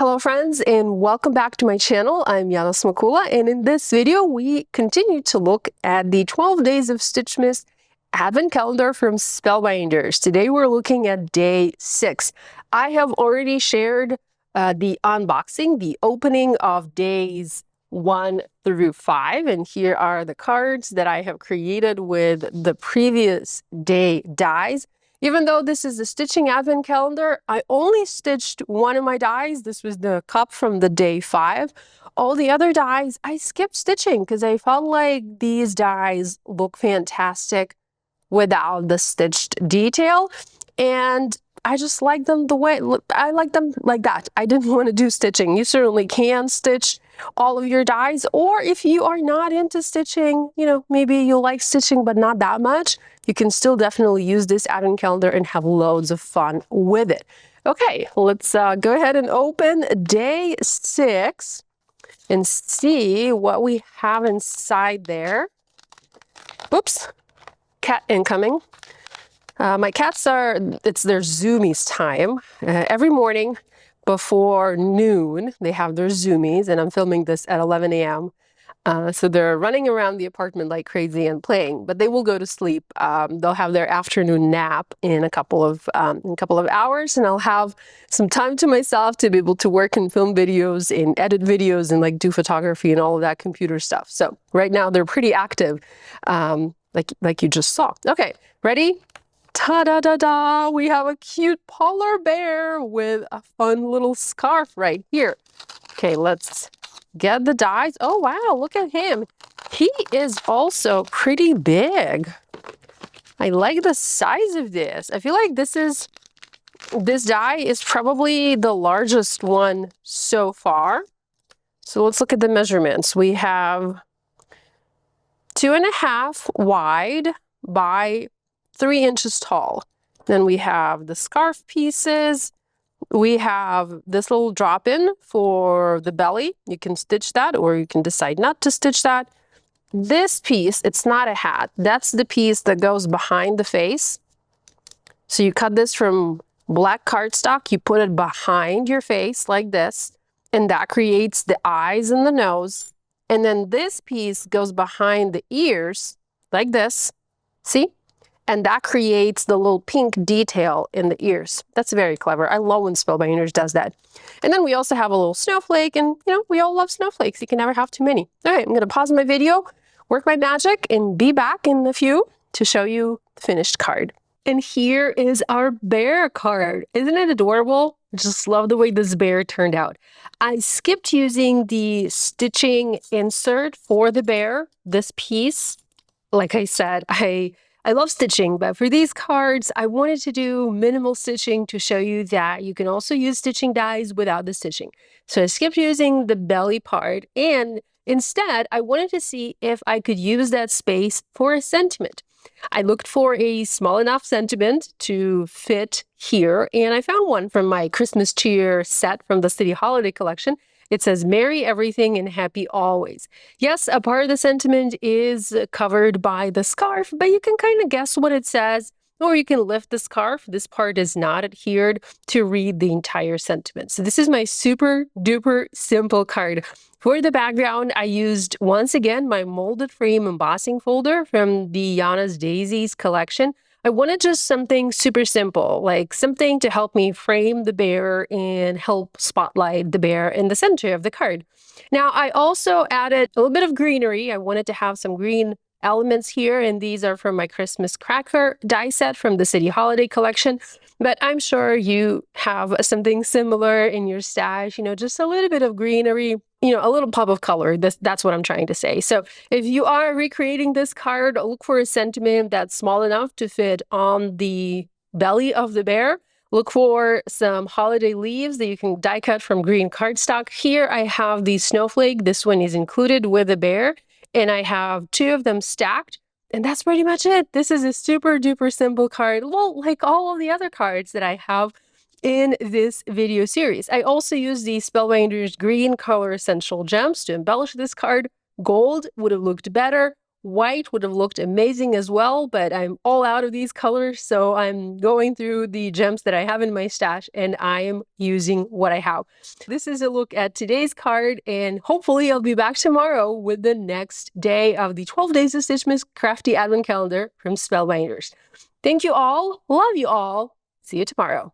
Hello friends, and welcome back to my channel. I'm Yana Smakula, and in this video we continue to look at the 12 days of Stitchmas advent calendar from Spellbinders. Today we're looking at day 6. I have already shared the unboxing, the opening of days 1 through 5, and here are the cards that I have created with the previous day dies. Even though this is a stitching advent calendar, I only stitched one of my dies. This was the cup from the day 5. All the other dies, I skipped stitching because I felt like these dies look fantastic without the stitched detail. And I just like them the way, I like them like that. I didn't want to do stitching. You certainly can stitch all of your dies, or if you are not into stitching, you know, maybe you like stitching but not that much, you can still definitely use this advent calendar and have loads of fun with it. Okay, let's go ahead and open day 6 and see what we have inside there. Oops, cat incoming. My cats are, it's their zoomies time. Every morning before noon, they have their zoomies, and I'm filming this at 11 a.m. So they're running around the apartment like crazy and playing, but they will go to sleep. They'll have their afternoon nap in a couple of hours, and I'll have some time to myself to be able to work and film videos and edit videos and like do photography and all of that computer stuff. So right now they're pretty active, like you just saw. Okay, ready? Ta-da-da-da! We have a cute polar bear with a fun little scarf right here. Okay, let's get the dies. Oh, wow, look at him. He is also pretty big. I like the size of this. I feel like this die is probably the largest one so far. So let's look at the measurements. We have 2.5 wide by 3 inches tall. Then we have the scarf pieces. We have this little drop-in for the belly. You can stitch that, or you can decide not to stitch that. This piece, it's not a hat. That's the piece that goes behind the face. So you cut this from black cardstock, you put it behind your face like this, and that creates the eyes and the nose. And then this piece goes behind the ears like this. See? And that creates the little pink detail in the ears. That's very clever. I love when Spellbinders does that. And then we also have a little snowflake, and you know, we all love snowflakes. You can never have too many. All right, I'm gonna pause my video, work my magic, and be back in a few to show you the finished card. And here is our bear card. Isn't it adorable? I just love the way this bear turned out. I skipped using the stitching insert for the bear, this piece. Like I said, I love stitching, but for these cards, I wanted to do minimal stitching to show you that you can also use stitching dies without the stitching. So I skipped using the belly part, and instead, I wanted to see if I could use that space for a sentiment. I looked for a small enough sentiment to fit here, and I found one from my Christmas cheer set from the City Holiday collection. It says, "Merry everything and happy always." Yes, a part of the sentiment is covered by the scarf, but you can kind of guess what it says, or you can lift the scarf. This part is not adhered to read the entire sentiment. So this is my super duper simple card. For the background, I used, once again, my molded frame embossing folder from the Yana's Daisies collection. I wanted just something super simple, like something to help me frame the bear and help spotlight the bear in the center of the card. Now, I also added a little bit of greenery. I wanted to have some green elements here, and these are from my Christmas cracker die set from the City Holiday collection. But I'm sure you have something similar in your stash, you know, just a little bit of greenery, you know, a little pop of color. That's what I'm trying to say. So if you are recreating this card, look for a sentiment that's small enough to fit on the belly of the bear. Look for some holiday leaves that you can die cut from green cardstock. Here I have the snowflake. This one is included with the bear, and I have 2 of them stacked. And that's pretty much it. This is a super duper simple card, well, like all of the other cards that I have in this video series. I also use the Spellbinders green color essential gems to embellish this card. Gold would have looked better, White would have looked amazing as well, but I'm all out of these colors, so I'm going through the gems that I have in my stash and I am using what I have. This is a look at today's card, and hopefully I'll be back tomorrow with the next day of the 12 Days of Stitchmas Crafty Advent Calendar from Spellbinders. Thank you all. Love you all. See you tomorrow.